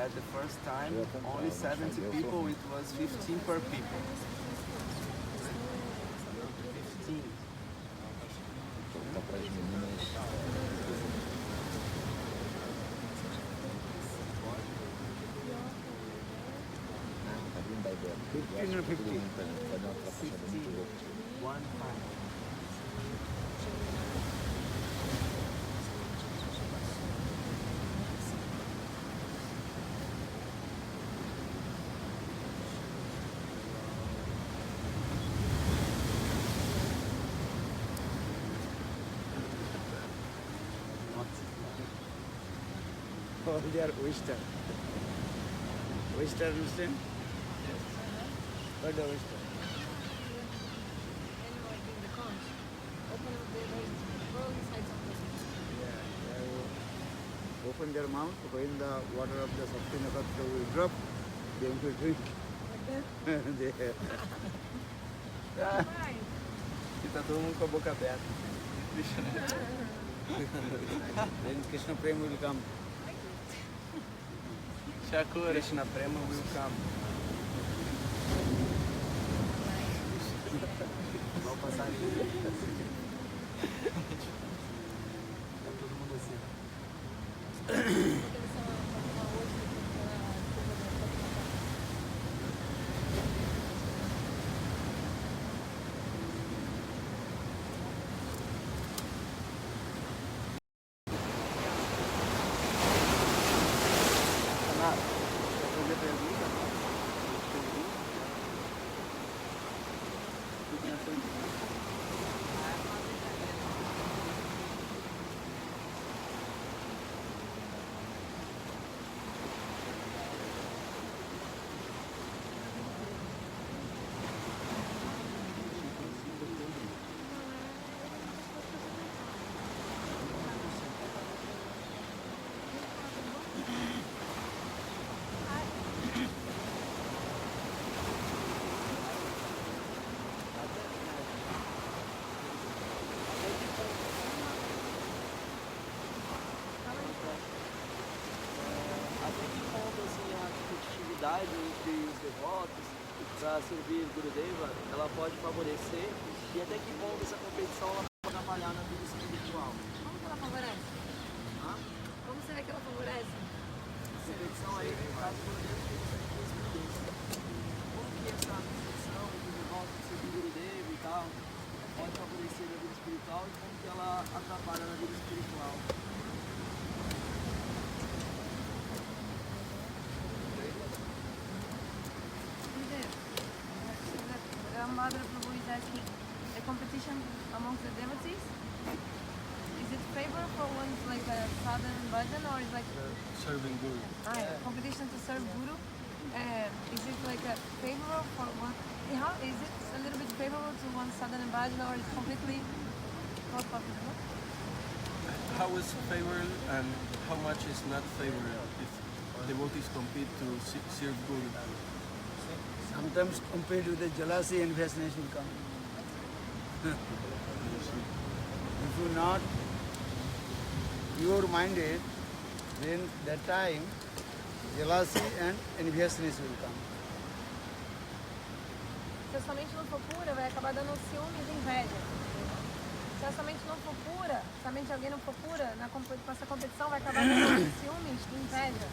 that the first time, only 70 people, it was 15 per people. 15. Fifteen or 15? 1 5. Oh, they are oyster. Oyster, understand? What the oyster? Yeah, they open their mouth. When the water of the Saptinakatra will drop, they will drink. They- E tá todo mundo com a boca aberta. Then Krishna Prem will come. Shakura. Krishna Prema will come. Vamos passar ali. Tá todo mundo assim. Entre os devotos para servir Gurudeva, ela pode favorecer, e até que ponto essa competição ela pode atrapalhar na vida espiritual? Como que ela favorece? Hã? Como será que ela favorece? A competição aí, no caso, Gurudeva tem essa experiência. Como que essa competição entre os devotos servir Gurudeva e tal pode favorecer na vida espiritual e como que ela atrapalha na vida espiritual? Mother Prabhu is asking, the competition amongst the devotees, is it favor for one's like a sadhana bhajan or is like Serving Guru. competition to serve Guru? Is it like a favorable for one? How is it a little bit favorable to one sadhana bhajan or is completely not profitable? How is favorable and how much is not favorable if devotees compete to serve Guru? Sometimes compared with the jealousy and fascination come. If you not pure-minded, then that time jealousy and enviousness will come. Se a sua mente não for pura, vai acabar dando ciúmes e inveja. Se a sua mente não for pura, se a mente de alguém não for pura, com essa competição vai acabar dando ciúmes e inveja.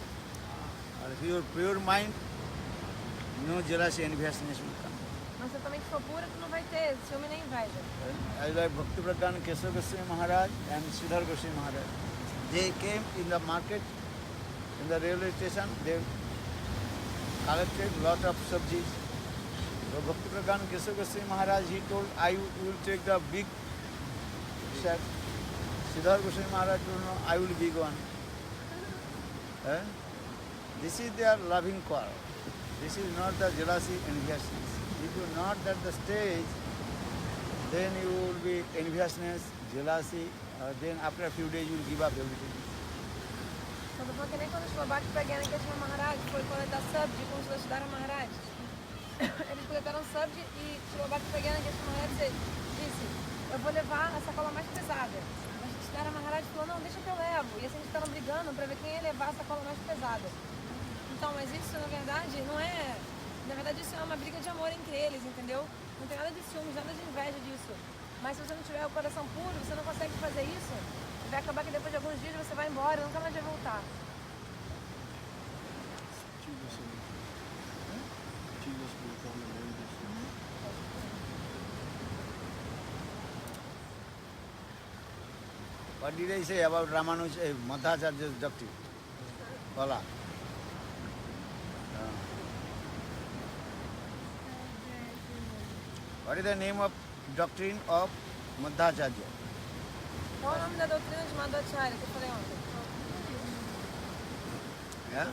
Or if you are pure mind, no jealousy and enviousness will come. Mas se a tua mente for pura, tu não vai ter ciúme nem inveja. As like Bhakti Pradhan Kesava Goswami Maharaj and Sridhar Goswami Maharaj, they came in the market, in the railway station, they collected lot of subjis. So Bhakti Pradhan Kesava Goswami Maharaj, he told, I will take the big sack. Sridhar Goswami Maharaj told, no, I will big one. This is their loving quarrel. This is not the jealousy and enviousness. If you are not at the stage, then you will be enviousness, jealousy, then after a few days you will give up everything. Quando foi que nem quando Shri Bhakti Pragyan Kesava Maharaj foi coletar sabji com Shri Siddhara Maharaj. Eles coletaram sabji e Shri Bhakti Pragyan Kesava Maharaj disse, eu vou levar a sacola mais pesada. Mas Shri Siddhara Maharaj falou, não, deixa que eu levo. E assim eles ficaram brigando para ver quem ia levar a sacola mais pesada. Mas isso, na verdade, não é... Na verdade, isso é uma briga de amor entre eles, entendeu? Não tem nada de ciúmes, nada de inveja disso. Mas se você não tiver o coração puro, você não consegue fazer isso. Vai acabar que depois de alguns dias você vai embora, nunca mais vai voltar. Jesus will come and end this. What did I say about Ramanuja, Madhacharya's doctrine? Voila. What is the name of doctrine of Madhacharya? Qual o nome da doutrina de Madhacharya que eu falei ontem? Yeah?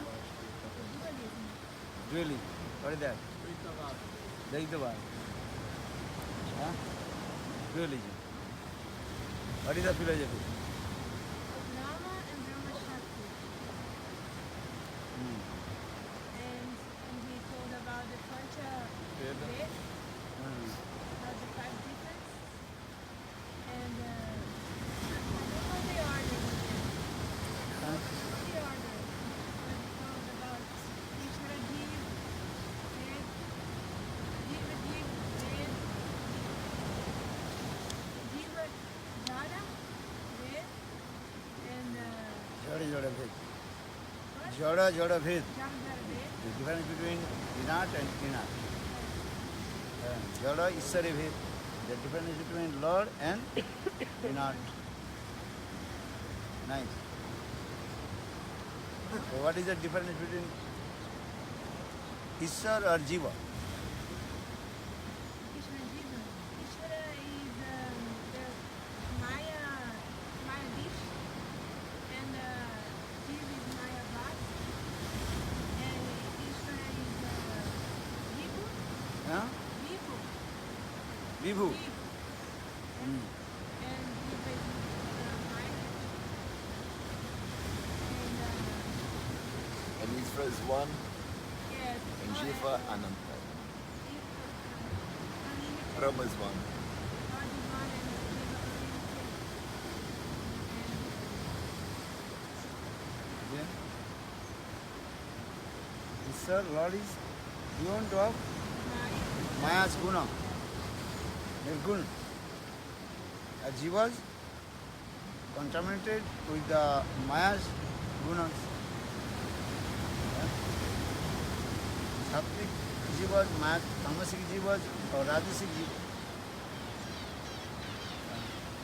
Dualism. What is that? Dvaitavad. Huh? Dualism. What is the philosophy? Brahma and Brahma Shakti. Hmm. And he told about the Pancha Veda, Hmm. about the 5 difference. And I don't know the order. I don't know the order. But he told about Ishvara Jiv, Ved, Jiva Jiv, Ved, Jiva Jara, Ved, and Jada Bhed. what? Jada Bhed. Jara Jara Ved. The difference between inert and inert. Jada Ishari Bhed. The difference between Lord and inert. Nice. So what is the difference between Ishar or Jiva? Ishvara Jiva. Ishvara is the Maya dish, and Jiva is Maya Bhat, and Ishvara is Vibhu. Huh? Vibhu. Vibhu. Vibhu. Hmm. And Jiva is Maya. And Isra is one, Yes. and Jiva Ananta. Unlimited. Brahma is one. God is one and Jiva unlimited. Then Ishar, Lord is beyond of And Maya. Maya's guna, Nirgun. Jivas contaminated with the Maya's gunas. Sattvic jivas, tamasic jivas, or rajasic jivas.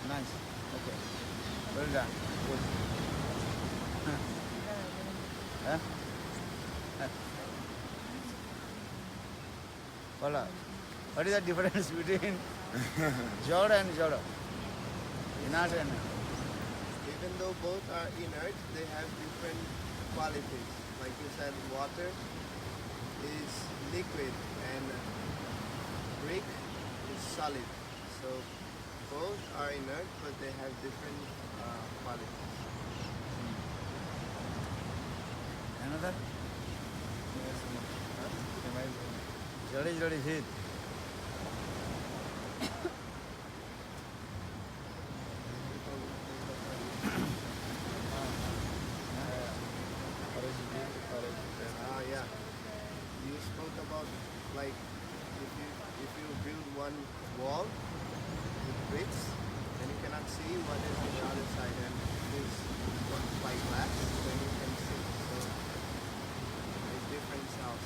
Nice. Okay. Well done. Good. Huh? Voila. What is the difference between Jada and Jada? Inert and Even though both are inert, they have different qualities. Like you said, water is liquid and brick is solid. So both are inert, but they have different qualities. another? Jada Bhed. Yeah. You spoke about like if you build one wall with bricks, then you cannot see what is on the other side, and it is by glass, then you can see. So there's different cells.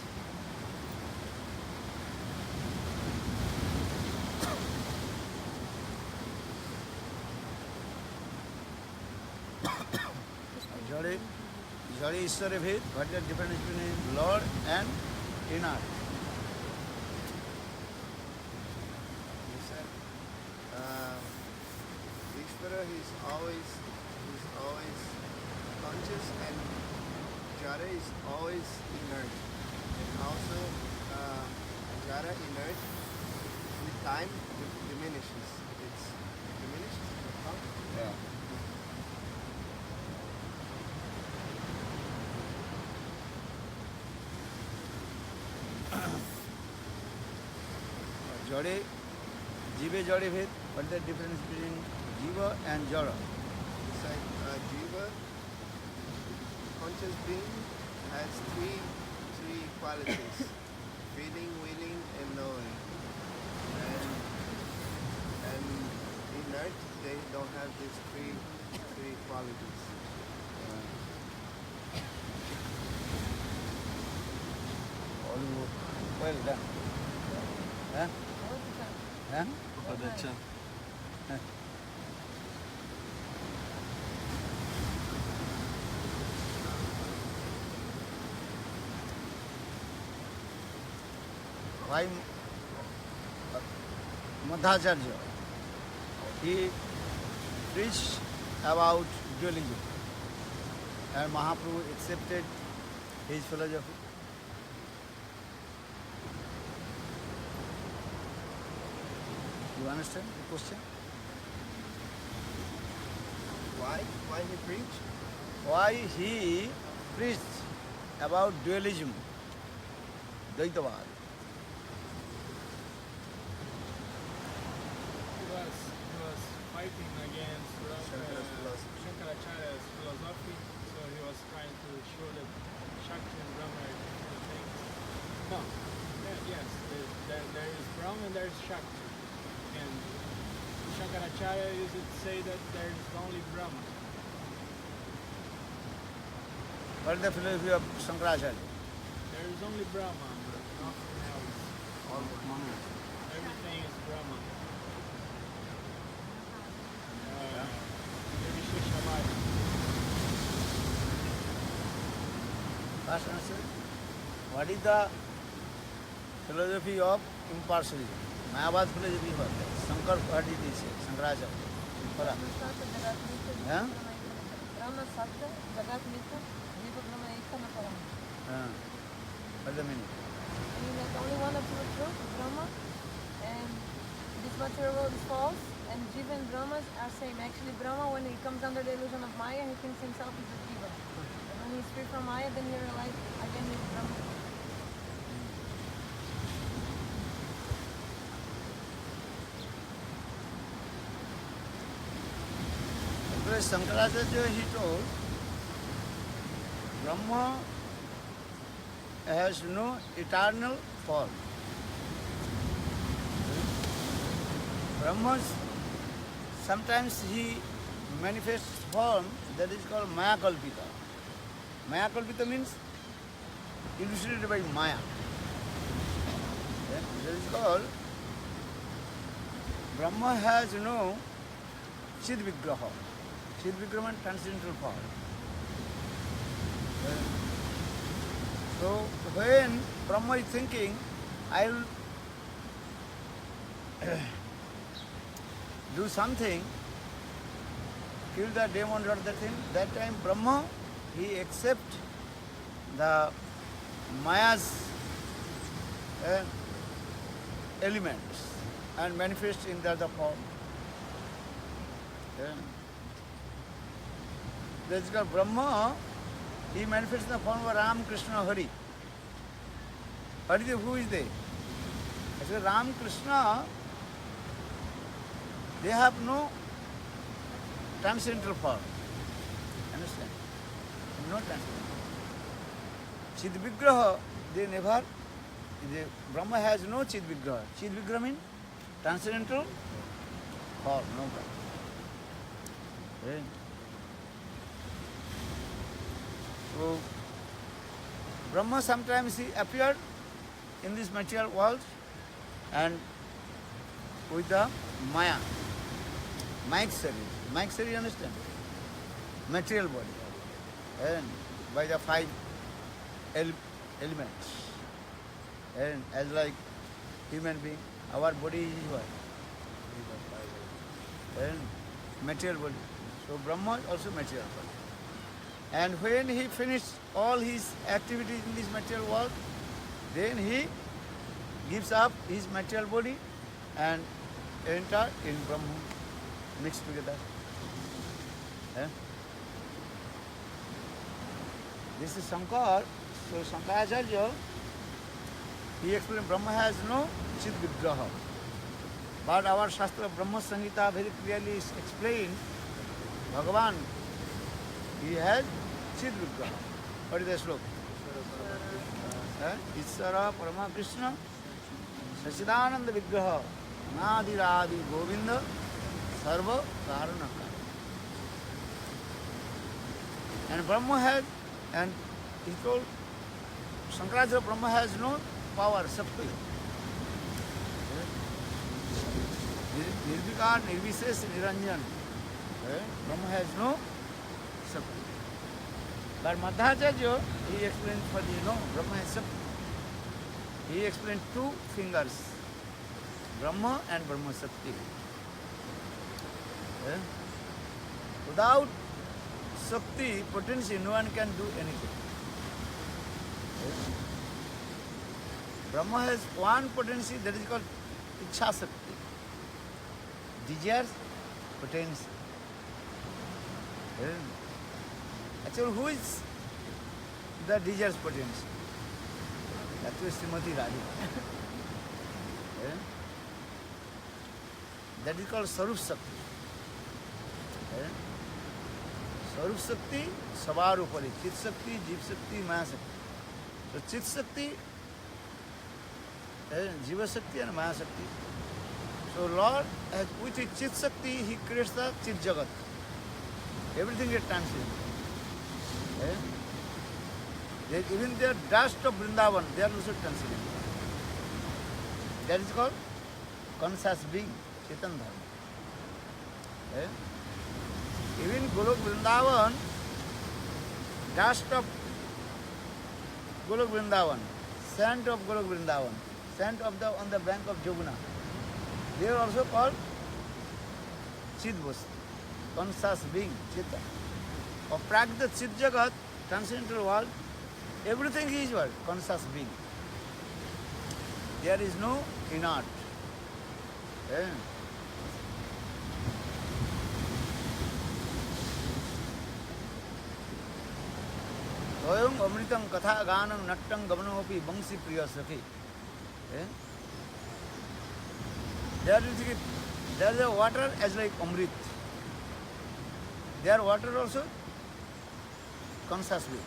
Jada Ishwara Bhed. What is the difference between Lord and inert? You said Ishvara is always conscious, and Jara is always inert. And also Jara inert with time diminishes. It's diminishes. How? Yeah. Jade, Jive Jade Bhed. What is the difference between Jiva and Jada? It's like Jiva, conscious being, has three qualities: feeling, willing, and knowing. And in earth, they don't have these three qualities. Well done. Huh? Huh? बहुत अच्छा. Why Madhacharya? He preached about dualism, and Mahaprabhu accepted his philosophy. You understand the question? Why? Why he preached? Why he preached about dualism, Dvaitavad? He was fighting against Shankara's philosophy. Shankaracharya's philosophy, so he was trying to show that Shakti and Brahma are different things. No, yes, there is Brahma and there is Shakti. And Shankaracharya used to say that there is only Brahma. What is the philosophy of Shankaracharya? There is only Brahma, nothing else. Everything is Brahma. Last answer. What is the philosophy of impartialism? Mayavad philosophy what? Shankar, what did he say? Shankaracharya. Fala. Huh? Brahma Satya, Jagat Mitra, Jiva Brahma Ekha na Parama. What's the meaning? I mean, there's only one absolute truth, Brahma, and this material world is false, and Jiva and Brahmas are same. Actually, Brahma, when he comes under the illusion of Maya, he thinks himself is a Jiva. And when he's free from Maya, then he realizes again he's Brahma. Because Shankaracharya, he told, Brahma has no eternal form. Brahma, sometimes he manifests form that is called Maya Kalpita. Maya Kalpita means illustrated by Maya. That is called, Brahma has no Chid Vigraha. Chid Vigraha means transcendental form. So when Brahma is thinking, I will do something, kill the demon or that thing, that time Brahma, he accepts the Maya's elements and manifests in the other form. That's called Brahma, he manifests in the form of Ram, Krishna, Hari. Hari, who is they? I said Ram, Krishna, they have no transcendental form. Understand? No transcendental. Chid Vigraha, they never, Brahma has no Chid Vigraha. Chid Vigraha means transcendental form, no problem. So, Brahma sometimes he appeared in this material world and with the Maya, Mike Sari, understand? Material body, and by the five elements. And as like human being, our body is what? And material body. So Brahma is also material body. And when he finished all his activities in this material world, then he gives up his material body and enter in Brahma, mixed together. This is Shankar. So Shankaracharya, he explained Brahma has no Chid Vigraha. But our Shastra Brahma Samhita very clearly explained, Bhagavan, he has Chid Vigraha. What is the sloka? Ishvara Parama Krishna Sachidananda Vigraha Anadi Radhi Govinda Sarva Karanaka. And Brahma has, and he told Shankaracharya, Brahma has no power, Shakti. Nirvikar, Nirvises, Niranjan. Brahma has no Shakti. But Madhacharya, he explained for the, Brahma has Shakti. He explained two fingers, Brahma and Brahma Shakti. Without Shakti, potency, no one can do anything. Brahma has one potency, that is called Ichha Shakti. Desires, potency. Actually, who is the desires potency? Actually, Srimati Radhika. That is called Sarup Shakti. Sarup Shakti, Savarupari. Chit Shakti, Jeev Shakti, Maya Shakti. So Chit Shakti, Jiva Shakti and Maya Shakti. So Lord, with his Chit Shakti, he creates the Chit Jagat. Everything is transient. Even their dust of Vrindavan, they are also transient. That is called conscious being, Chetan Dharma. Even Golok Vrindavan, dust of Golok Vrindavan, sand of Golok Vrindavan, sand of on the bank of Joguna, they are also called Chidvas, conscious being, Chita. Of Pragda Chit Jagat, transcendental world, everything is what? Conscious being. There is no inert. Toyam amritam katha ganam nattam gamanopi bangsi priya sakhi. There is a water as like amrit. There water also conscious being.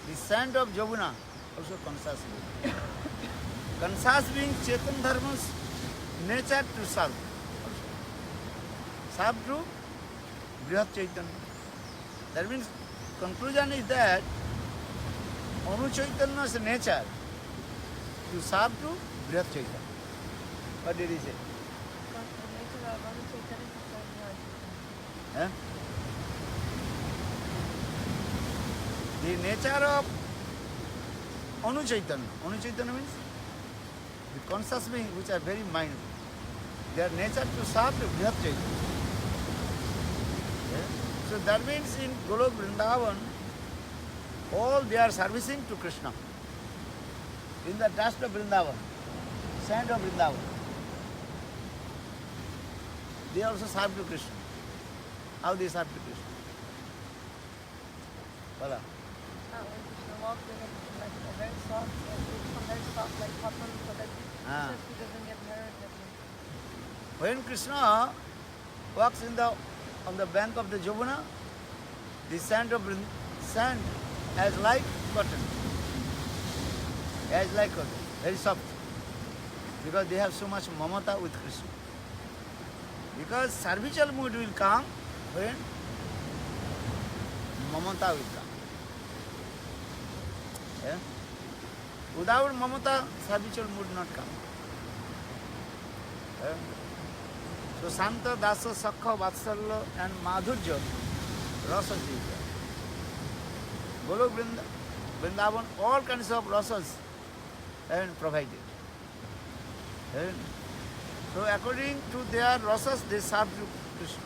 The sand of Joguna also conscious being. Conscious being Chetan Dharma's nature to serve. Serve to Brihat Chaitanya. That means conclusion is that Anu Chaitanya's nature to serve to Brihat Chaitanya. What did he say? The nature of Anu Chaitanya. Anu Chaitanya means the conscious being which are very mindful. Their nature to serve to Brihat Chaitanya. So that means in Golok Vrindavan, all they are servicing to Krishna. In the dust of Vrindavan, sand of Vrindavan, they also serve to Krishna. How they serve to Krishna? Voilà. When Krishna walks, they have like a very soft, very soft like cotton, so that he doesn't get hurt. When Krishna walks on the bank of the Jomuna, the sand as like cotton, very soft, because they have so much mamata with Krishna. Because servicial mood will come when mamata will come. Without mamata, servicial mood not come. So Santa, Dasa, Sakha, Vatsalya and Madhurya, Rasa Jivya. Golok Vrindavan, all kinds of rasas and provided. So according to their rasas, they serve to Krishna.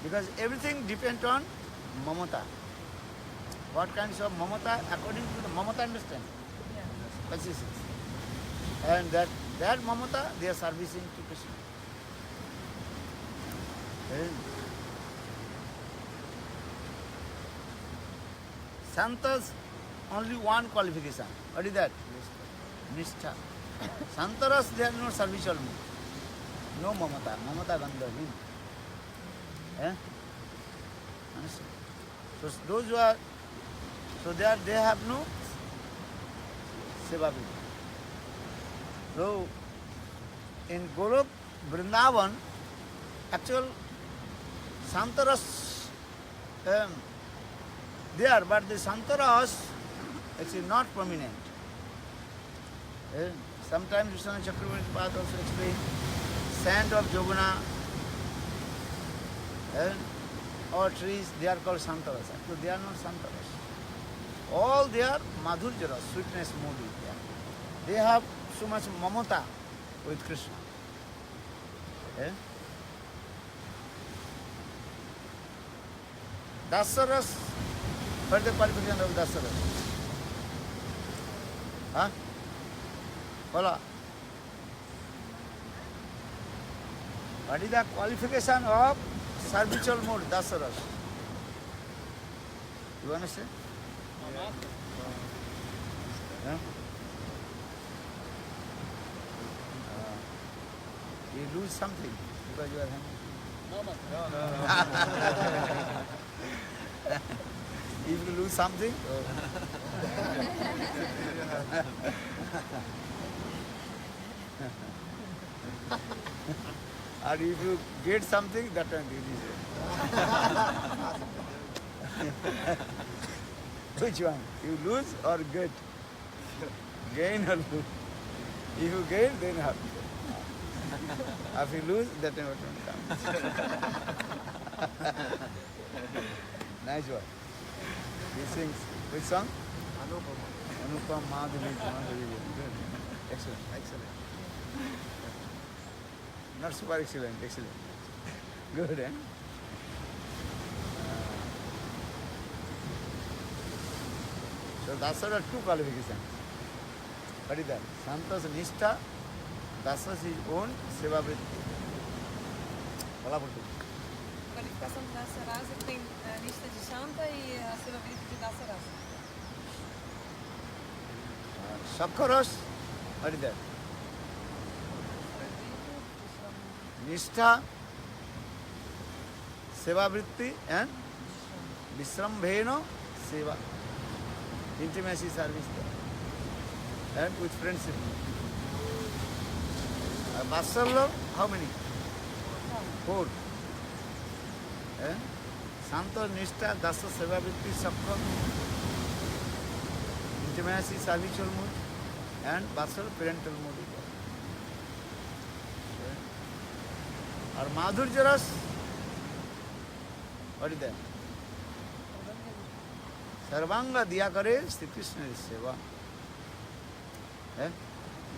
Because everything depends on mamata. What kinds of mamata? According to the mamata, understand? Yeah. And that mamata, they are servicing to Krishna. Santas, only one qualification. What is that? Nishtha. Santaras, they are no servicial mood. No mamata. Mamata gandharvi. Understand? So those who are, they have no Sevavritti. So, in Golok, Vrindavan, actual Santaras there, but the Santaras actually not prominent. Sometimes Vishwanath Chakravarti Path also explains sand of Joguna or trees, they are called Santaras. Actually, they are not Santaras. All they are Madhurjaras, sweetness moody. They have so much mamata with Krishna. Dasaras, what is the qualification of Dasaras? Huh? Voila. What is the qualification of servitual mood, Dasaras? You understand? Yeah? You lose something because you are hungry. If you lose something, or if you get something, that time it is. Which one? You lose or get? Gain or lose? If you gain, then happy. If you lose, that time what comes. Nice one. He sings which song? Anupam Madhavi. Good. Excellent. Excellent. Not super excellent, excellent. Good, eh? So Dasara are two qualifications. What is that? Santas Nishtha, Dasas his own Seva Vritti. A qualificação de Dasarasa tem a lista de Shanta e a Seva Vritti de Dasarasa. Sakharas, what is that? Nishtha, Seva Vritti and Visrambheno Seva. Intimacy service there. And with friendship. Vatsalya, how many? 4. Santa, Nishtha, Dasa, Seva Vritti, Sakha. Intimacy, servitual mood. And Vatsalya, parental mood. Or Madhurjaras, what is that? Sarvanga diya kare Shri Krishna is seva.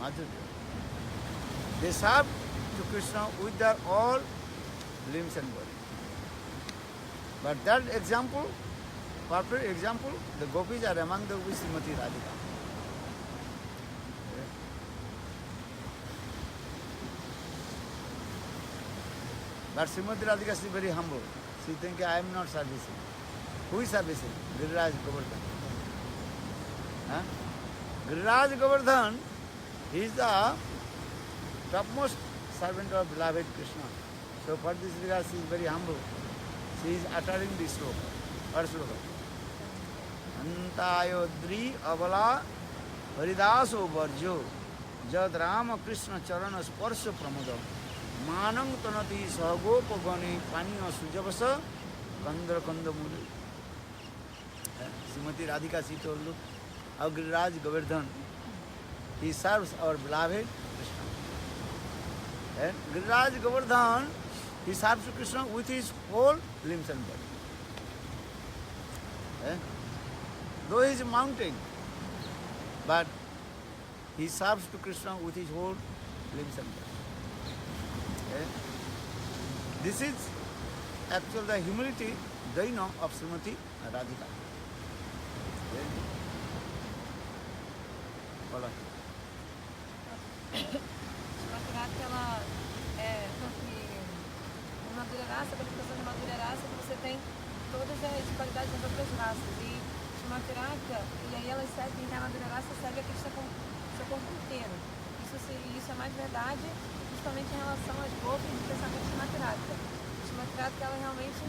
Madhurya. They serve to Krishna with their all limbs and body. But that example, perfect example, the gopis are among the gopis Srimati Radhika. But Srimati Radhika is very humble. She thinks, I am not servicing. Who is servicing? Giriraj Govardhan. Giriraj Govardhan is the topmost servant of beloved Krishna. So for this regard, she is very humble. She is uttering this sloka. What sloka? Antayodri avala haridaso varjo jad Rama Krishna charana sparsha pramoda manang tanati sahagopa gani paniya sujavasa kandra kandamuli. Srimati Radhika, she told you, how Giriraj Govardhan, he serves our beloved Krishna. And Giriraj Govardhan, he serves to Krishna with his whole limbs and body. Though he is a mountain, but he serves to Krishna with his whole limbs and body. This is actually the humility, Daina of Srimati Radhika. Olha. Srimati Radhika, ela é uma madura raça, a qualificação de madura raça, que você tem todas as qualidades das outras raças. E Srimati Radhika, e aí ela serve, a madura raça serve a Krishna com seu corpo inteiro. Isso é mais verdade, justamente em relação às gopis do pensamento de Srimati Radhika. Srimati Radhika, ela realmente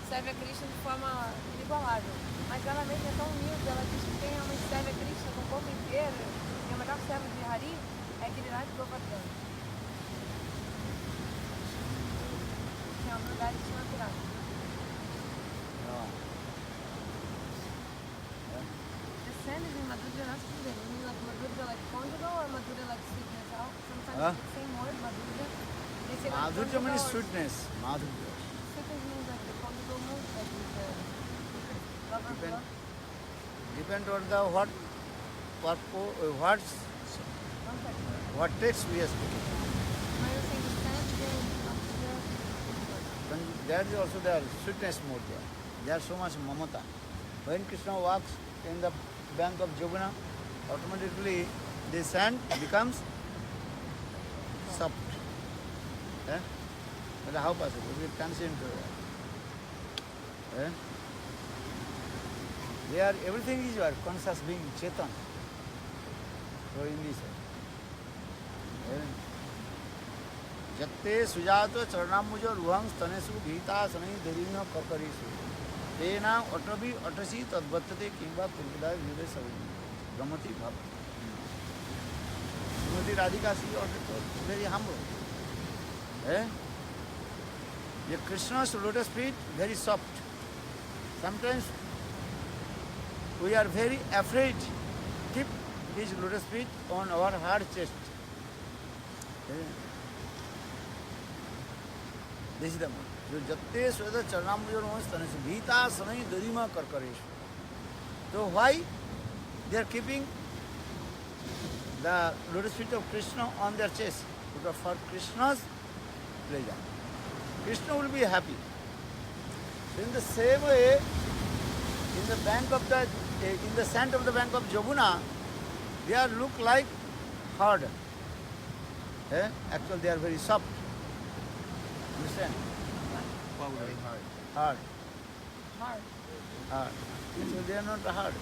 serve a Krishna de forma inigualável. Mas ela mesma é tão humilde, ela diz que quem realmente serve a Krishna com o corpo inteiro Shyam Bihari é Giriraj Govardhan. Que é um lugar de natural. The sand is in Madhurya, not Sundar. You mean like Madhurya like conjugal or Madhurya like sweetness? Sometimes Huh? it's the same word, Madhurya. They say like Madhurya conjugal means or sweetness. Madhurya. sweetness means like the conjugal mood, like with the lover Depend- love. Depend on the what what text we are speaking. Now you're saying the sand is Madhurya. When there is also there sweetness mode there. There is so much mamata. When Krishna walks in the bank of Jamuna, automatically the sand becomes soft. Eh? But how possible? We can see into that. Eh? There everything is your conscious being Chetan. So in this way. Eh? जत्ते सुजातो चरणाम्बुज रुहं स्तनेषु भीता शनै दरिण ककरीषु तेना अटबी अटसी तद्वत्तते किंबा कुर्बदा विवे सवि रमति भाव श्रीमती राधिका सी very humble. The Krishna's lotus feet very soft. Sometimes we are very afraid to keep his lotus feet on our hard chest. This is the one. जो जत्ते स्वेद चरणाम्बुज स्तनेषु भीता शनै Darima कर्करेषु. So why they are keeping the lotus feet of Krishna on their chest? Because for Krishna's pleasure. Krishna will be happy. So in the same way, in the sand of the bank of Jamuna, they are look like hard. Actually, they are very soft. Understand? Very hard. Hard. Hard. Hard. So they are not hard.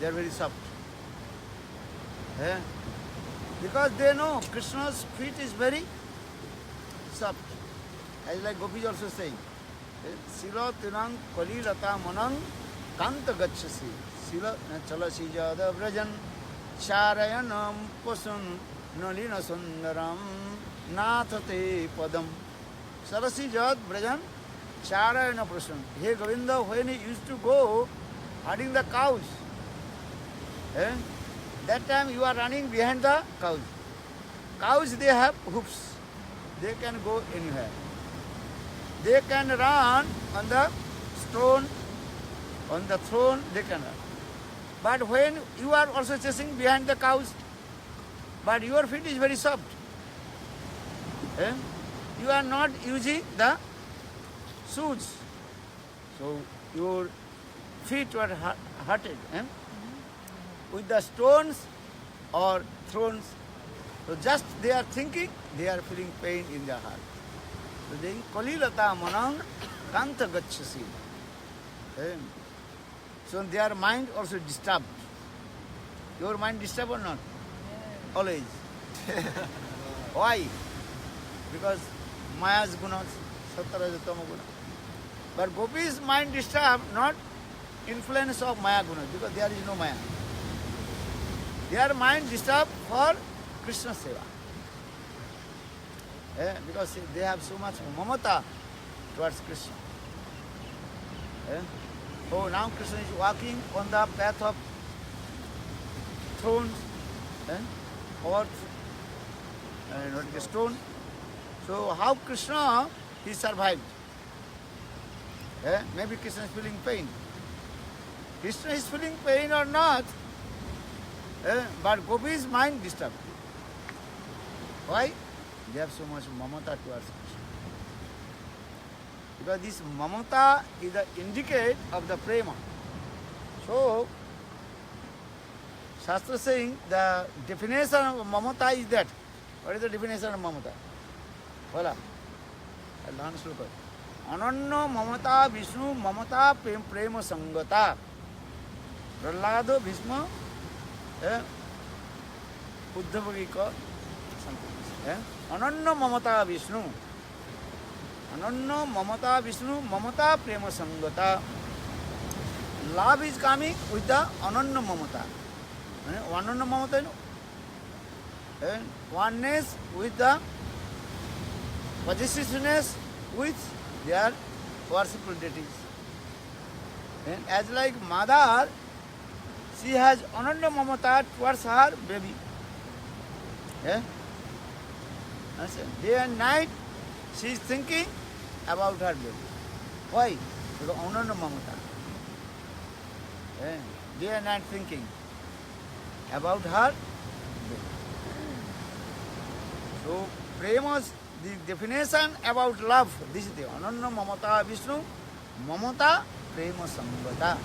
They are very soft. Because they know Krishna's feet is very soft. As like Gopi is also saying, Sila tinang kalilata manang kanta gachasi. Sila chalasi jada vrajan charayanam pasun nalina sundaram nathate padam. Sarasi jad vrajan charayana pasun. Hey Govinda, when he used to go herding the cows, that time you are running behind the cows. Cows, they have hoofs. They can go anywhere. They can run on the stone, on the throne, they can run. But when you are also chasing behind the cows, but your feet is very soft. You are not using the shoes. So your feet were hurted with the stones or thrones. So just they are thinking, they are feeling pain in their heart. So they kalilata manang kanta gachasi. So their mind also disturbed. Your mind disturbed or not? Always. Why? Because Maya's gunas, Sattarajatama guna. But Gopi's mind disturbed, not influence of Maya gunas, because there is no Maya. Their mind disturbed for Krishna Seva. Because they have so much mamata towards Krishna. Oh, now Krishna is walking on the path of thrones or not the stone. So how Krishna he survived? Maybe Krishna is feeling pain. Krishna is feeling pain or not, but Gopi's mind disturbed. Why? They have so much mamata towards Krishna. Because this mamata is the indicate of the prema. So, Shastra saying the definition of mamata is that. What is the definition of mamata? Voila. I'll learn sloka. Ananna mamata Vishnu mamata prema sangata. Prahlado Bhishma Uddhavagika Ananna mamata Vishnu. Ananna mamata Vishnu mamata prema sangata. Love is coming with the ananna mamata. Ananna mamata, and oneness with the possessiveness with their worshipful deities. And as like mother, she has ananda mamata towards her baby. Yeah? Understand? Day and night she is thinking about her baby. Why? Because ananda mamata. Yeah? Day and night thinking about her baby. So prema's the definition about love, this is the ananda mamata Vishnu, mamata prema sambhata.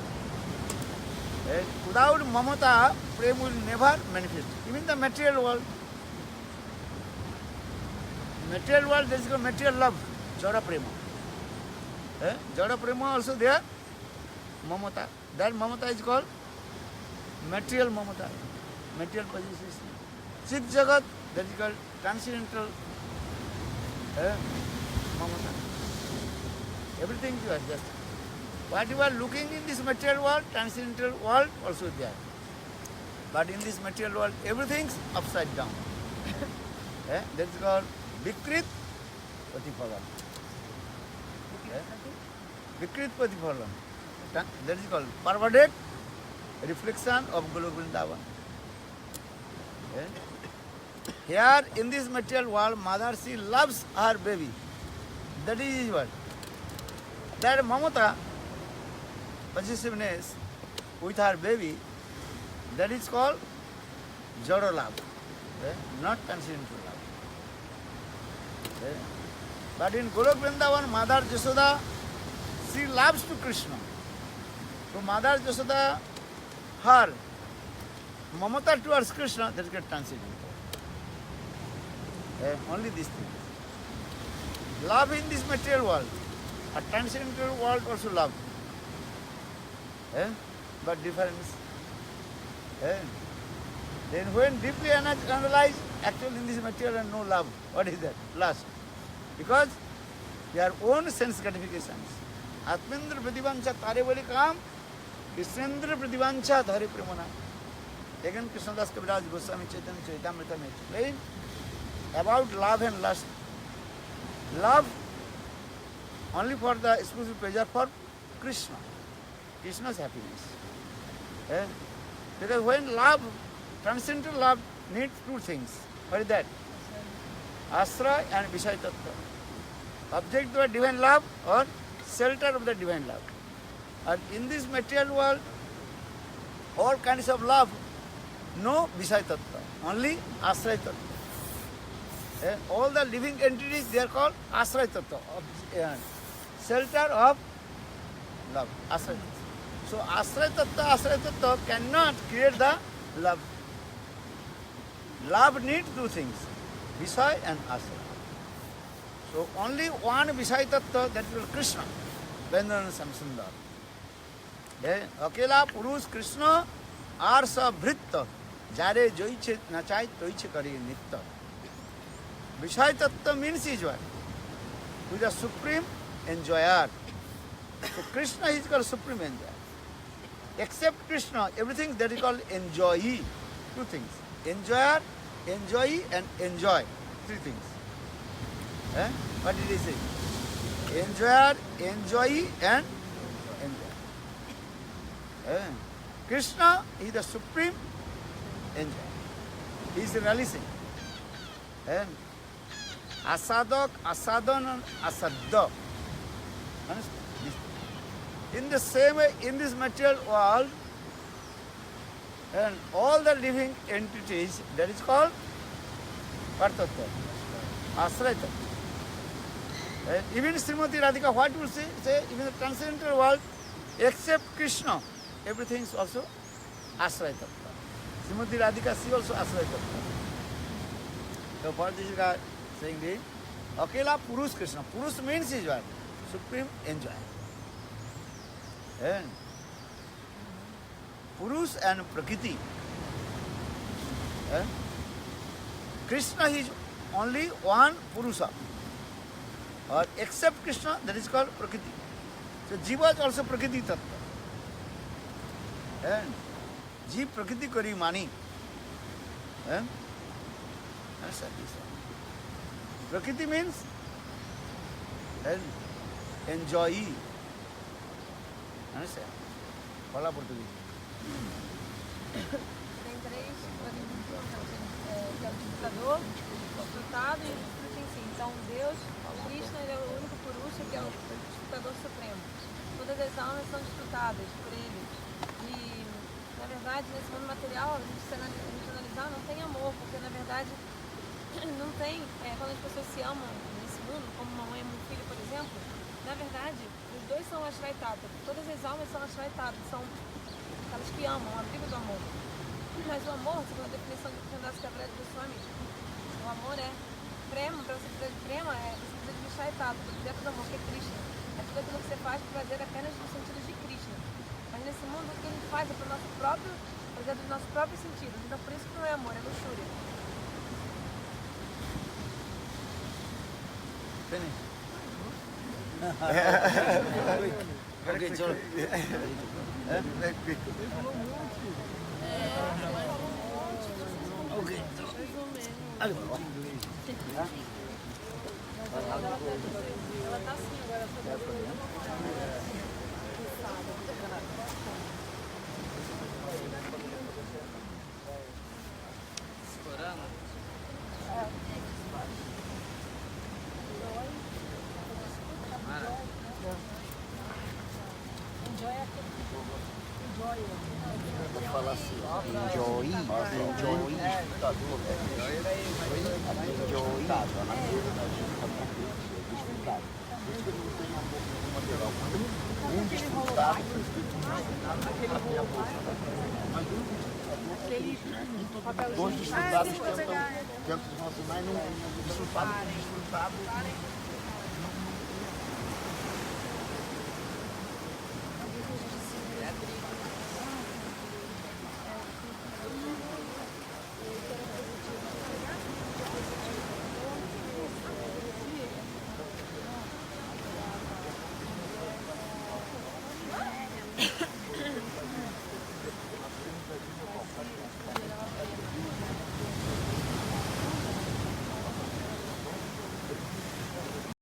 Without mamata, prema will never manifest. Even the material world. Material world, there is a material love, jada prema. Jada prema also there, mamata. That mamata is called material mamata, material possession. Chit jagat, that is called transcendental mamata. Everything you are just. What you are looking in this material world, transcendental world also there. But in this material world, everything's upside down. That is called Vikrit Patiphalam. Vikrit Patiphalam. That is called perverted reflection of Golok Vrindavan. Here in this material world, mother, she loves her baby. That is what? That mamata, possessiveness with her baby, that is called jada love, not transcendental love. But in Golok Vrindavan, Mother Jasoda, she loves to Krishna. So Mother Jasoda, her mamata towards Krishna, that is called transcendental. Only this thing. Love in this material world, a transcendental world also love. But difference. Then when deeply analyzed, actually in this material and no love. What is that? Lust. Because their own sense gratifications. Atmendra Prativancha Tare Bali Kam, Krishnendra Prativancha Dhare Premana. Again Krishnadas Kaviraj Goswami Chaitanya Charitamrita may explain about love and lust. Love only for the exclusive pleasure for Krishna. Krishna's happiness. Because when love, transcendental love needs two things. What is that? Asra and Vishaya Tattva. Object of divine love or shelter of the divine love. And in this material world, all kinds of love, no Vishaya Tattva, only Asra Tattva. All the living entities, they are called Asra Tattva, shelter of love, Asra Tattva. So Asra Tattva cannot create the love. Love needs two things, Vishaya and Asra. So only one Vishaya Tattva, that is Krishna, Vendana Samsundar. Akela Purush Krishna Arsa Vritta, Jare Joiche Nachai Toiche Kari Nitta. Vishaya Tattva means is what? Who is the supreme enjoyer. So Krishna is called supreme enjoyer. Except Krishna, everything that is called enjoyee. Two things. Enjoyer, enjoyee and enjoy. Three things. What did he say? Enjoyer, enjoyee and enjoy. Krishna is the supreme enjoyer. He is releasing. Asadak, asadhan and asadda. Understand? In the same way, in this material world, and all the living entities, that is called Partattva, Asraya Tattva. Even Srimati Radhika, what will say? Say, even the transcendental world, except Krishna, everything is also Asraya Tattva. Srimati Radhika, she also Asraya Tattva. So for this guy saying this, Akela Purush Krishna. Purush means is what? Supreme enjoyer. Purush and Prakriti. Krishna is only one Purusha. Or except Krishna, that is called Prakriti. So Jiva is also Prakriti Tattva. Jiva Prakriti Kari Mani. Understand this one? Prakriti means an enjoyee. Understand? Fala português. Tem três, que é o disputador, o disputado e o disputa em si. Então, Deus, Krishna, ele é o único Purusha, que é o disputador supremo. Todas as almas são disputadas por ele. E, na verdade, nesse mundo material, a gente analisar, não tem amor, porque, na verdade, não tem, quando as pessoas se amam nesse mundo, como uma mãe e um filho, por exemplo, na verdade, os dois são Ashray Tata. Todas as almas são Ashray Tata, são aquelas que amam, a tribo do amor. Mas o amor, segundo a definição de Chandas Kavred Goswami, o amor é prema, para você precisar de prema, você precisa de Ashray Tata, do objeto do amor, que é Krishna. É tudo aquilo que você faz para prazer apenas no sentido de Krishna. Mas nesse mundo, o que a gente faz é para o nosso próprio, prazer dos nossos próprios sentidos. Então, por isso que não é amor, é luxúria. Finish. Okay, so very quick. Okay. Ela tá assim agora, Vou falar assim, enjoy, disputador, enjoy, a natureza da gente é disputado. Por isso que ele não tem amor no material. Um disputado, dois disputados tentam se relacionar e não disputado.